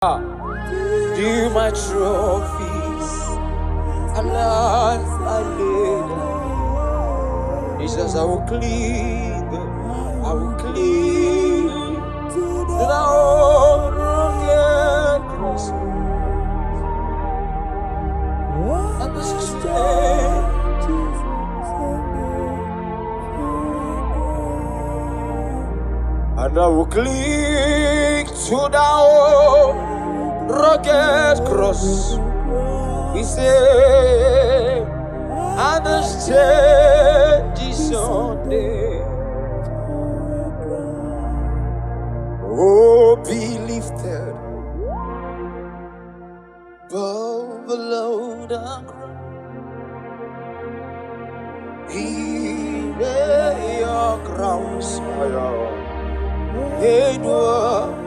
Do my trophies, alas, I laid down. Jesus, I will cling to the old rugged cross and the strength. And I will cling to the old rugged cross. We say, and the stage is on there. Oh, be lifted above the load and crown. He lay your crowns, Edward.